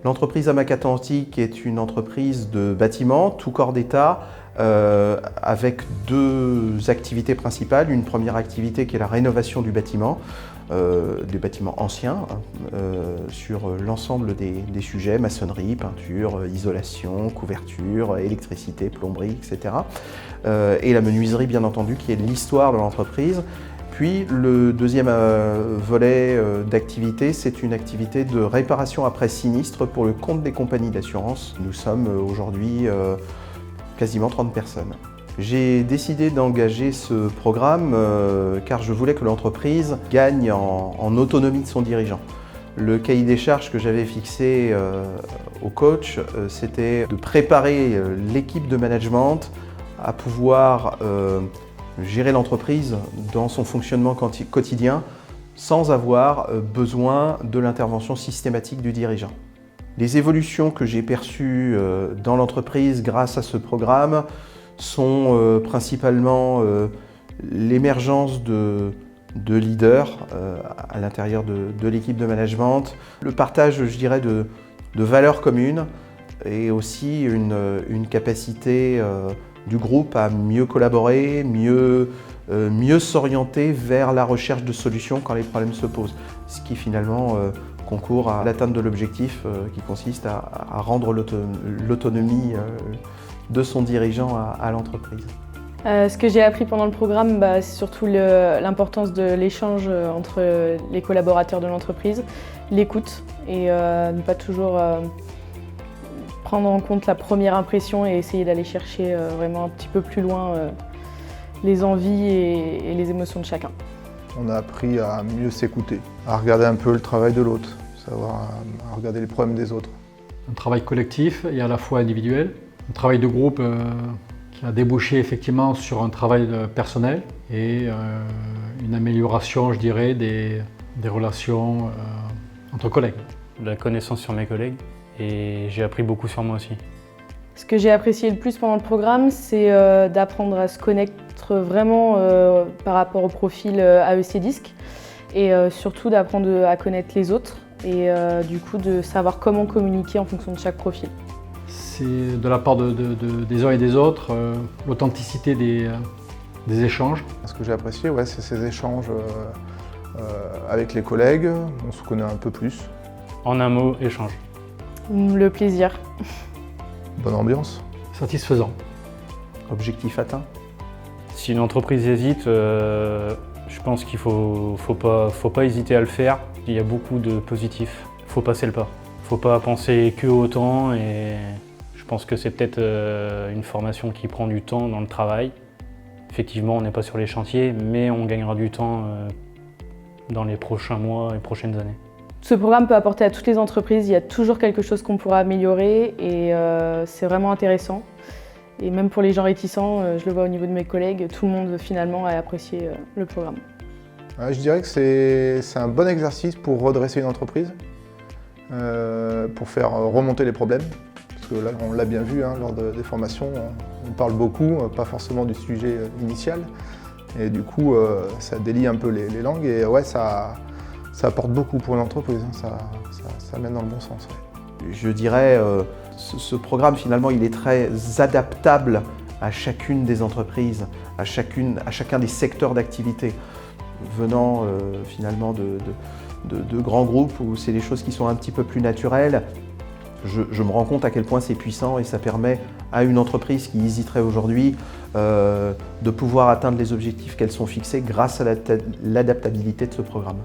L'entreprise AMAC Atlantique est une entreprise de bâtiment, tout corps d'État, avec deux activités principales. Une première activité qui est la rénovation du bâtiment, des bâtiments anciens, sur l'ensemble des sujets, maçonnerie, peinture, isolation, couverture, électricité, plomberie, etc. Et la menuiserie, bien entendu, qui est l'histoire de l'entreprise. Puis le deuxième volet d'activité, c'est une activité de réparation après sinistre pour le compte des compagnies d'assurance. Nous sommes aujourd'hui quasiment 30 personnes. J'ai décidé d'engager ce programme car je voulais que l'entreprise gagne en autonomie de son dirigeant. Le cahier des charges que j'avais fixé au coach, c'était de préparer l'équipe de management à pouvoir gérer l'entreprise dans son fonctionnement quotidien sans avoir besoin de l'intervention systématique du dirigeant. Les évolutions que j'ai perçues dans l'entreprise grâce à ce programme sont principalement l'émergence de leaders à l'intérieur de l'équipe de management, le partage, je dirais, de valeurs communes et aussi une capacité du groupe à mieux collaborer, mieux s'orienter vers la recherche de solutions quand les problèmes se posent. Ce qui finalement concourt à l'atteinte de l'objectif qui consiste à rendre l'autonomie de son dirigeant à l'entreprise. Ce que j'ai appris pendant le programme, c'est surtout l'importance de l'échange entre les collaborateurs de l'entreprise, l'écoute et ne pas toujours prendre en compte la première impression et essayer d'aller chercher vraiment un petit peu plus loin les envies et les émotions de chacun. On a appris à mieux s'écouter, à regarder un peu le travail de l'autre, savoir à regarder les problèmes des autres. Un travail collectif et à la fois individuel, un travail de groupe qui a débouché effectivement sur un travail personnel et une amélioration, je dirais, des relations entre collègues. De la connaissance sur mes collègues et j'ai appris beaucoup sur moi aussi. Ce que j'ai apprécié le plus pendant le programme, c'est d'apprendre à se connaître vraiment par rapport au profil AEC Disc et surtout d'apprendre à connaître les autres et du coup de savoir comment communiquer en fonction de chaque profil. C'est de la part des uns et des autres, l'authenticité des échanges. Ce que j'ai apprécié, c'est ces échanges avec les collègues, on se connaît un peu plus. En un mot, échange. Le plaisir. Bonne ambiance. Satisfaisant. Objectif atteint. Si une entreprise hésite, je pense qu'il faut pas hésiter à le faire. Il y a beaucoup de positifs. Il faut passer le pas. Il ne faut pas penser que au temps et je pense que c'est peut-être une formation qui prend du temps dans le travail. Effectivement, on n'est pas sur les chantiers, mais on gagnera du temps dans les prochains mois et prochaines années. Ce programme peut apporter à toutes les entreprises, il y a toujours quelque chose qu'on pourra améliorer et c'est vraiment intéressant. Et même pour les gens réticents, je le vois au niveau de mes collègues, tout le monde finalement a apprécié le programme. Je dirais que c'est un bon exercice pour redresser une entreprise, pour faire remonter les problèmes. Parce que là, on l'a bien vu lors des formations, on parle beaucoup, pas forcément du sujet initial. Et du coup, ça délie un peu les langues et ça apporte beaucoup pour l'entreprise, ça mène dans le bon sens. Je dirais, ce programme finalement il est très adaptable à chacune des entreprises, à chacun des secteurs d'activité. Venant finalement de grands groupes où c'est des choses qui sont un petit peu plus naturelles, je me rends compte à quel point c'est puissant et ça permet à une entreprise qui hésiterait aujourd'hui de pouvoir atteindre les objectifs qu'elles sont fixés grâce à l'adaptabilité de ce programme.